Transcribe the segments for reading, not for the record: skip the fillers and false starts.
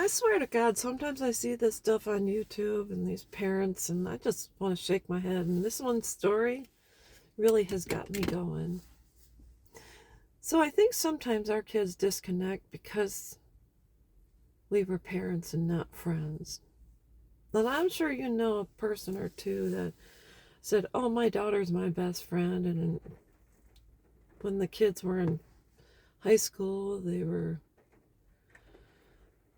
swear to God, sometimes I see this stuff on YouTube and these parents, and I just want to shake my head. And this one story really has got me going. So I think sometimes our kids disconnect because we were parents and not friends. And I'm sure you know a person or two that said, "Oh, my daughter's my best friend." And when the kids were in high school, they were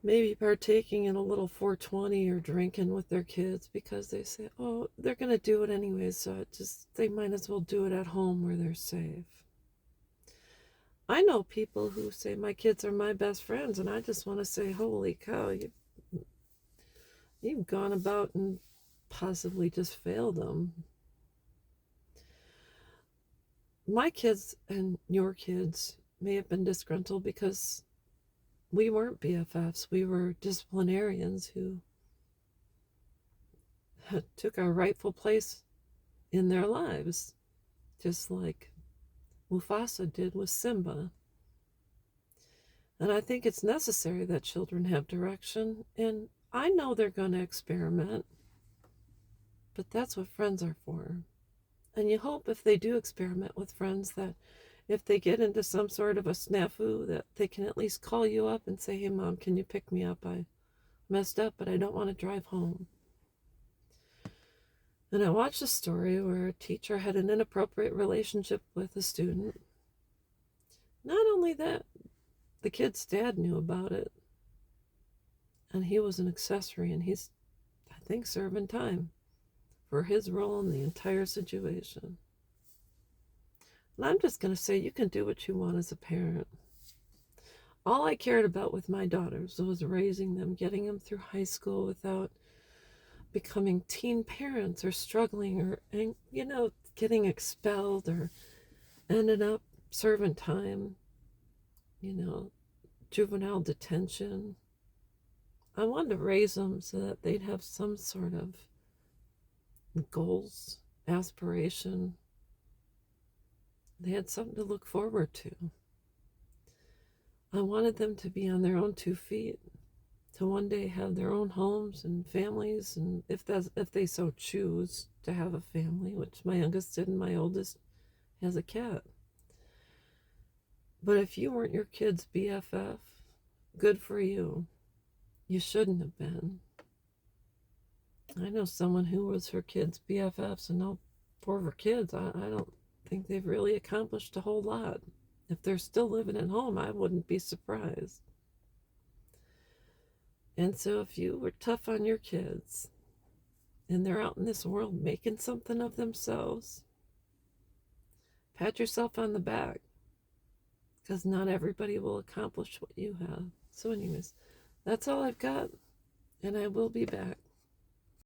maybe partaking in a little 420 or drinking with their kids because they say, "Oh, they're going to do it anyway, so they might as well do it at home where they're safe." I know people who say my kids are my best friends, and I just want to say, holy cow, you've gone about and possibly just failed them. My kids and your kids may have been disgruntled because we weren't BFFs. We were disciplinarians who took our rightful place in their lives, just like Mufasa did with Simba. And I think it's necessary that children have direction. And I know they're going to experiment, but that's what friends are for. And you hope if they do experiment with friends that if they get into some sort of a snafu that they can at least call you up and say, "Hey, Mom, can you pick me up? I messed up, but I don't want to drive home." And I watched a story where a teacher had an inappropriate relationship with a student. Not only that, the kid's dad knew about it. And he was an accessory, and he's, I think, serving time for his role in the entire situation. And I'm just going to say, you can do what you want as a parent. All I cared about with my daughters was raising them, getting them through high school without becoming teen parents or struggling or, getting expelled or ended up serving time, juvenile detention. I wanted to raise them so that they'd have some sort of goals, aspiration. They had something to look forward to. I wanted them to be on their own 2 feet, to one day have their own homes and families, and if they so choose to have a family, which my youngest did and my oldest has a cat. But if you weren't your kid's BFF, good for you. You shouldn't have been. I know someone who was her kid's BFFs, and now poor her kids, I don't think they've really accomplished a whole lot. If they're still living at home, I wouldn't be surprised. And so if you were tough on your kids and they're out in this world making something of themselves, pat yourself on the back, because not everybody will accomplish what you have. So anyways, that's all I've got, and I will be back.